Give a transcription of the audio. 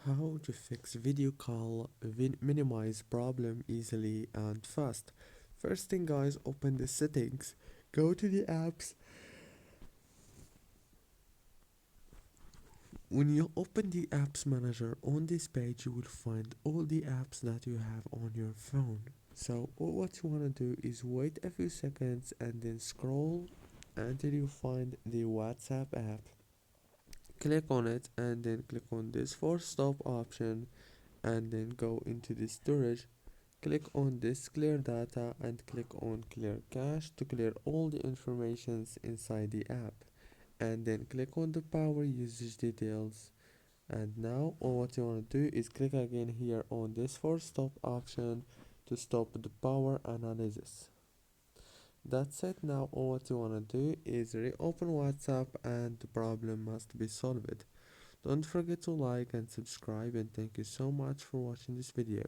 How to fix video call minimize problem easily and fast. First thing guys, open the settings, go to the apps. When you open the apps manager on this page, you will find all the apps that you have on your phone. So what you want to do is wait a few seconds and then scroll until you find the WhatsApp app. Click on it and then click on this force stop option and then go into the storage. Click on this clear data and click on clear cache to clear all the informations inside the app, and then click on the power usage details. And now all what you want to do is click again here on this force stop option to stop the power analysis. That's it. Now all what you want to do is reopen WhatsApp and the problem must be solved. Don't forget to like and subscribe, and thank you so much for watching this video.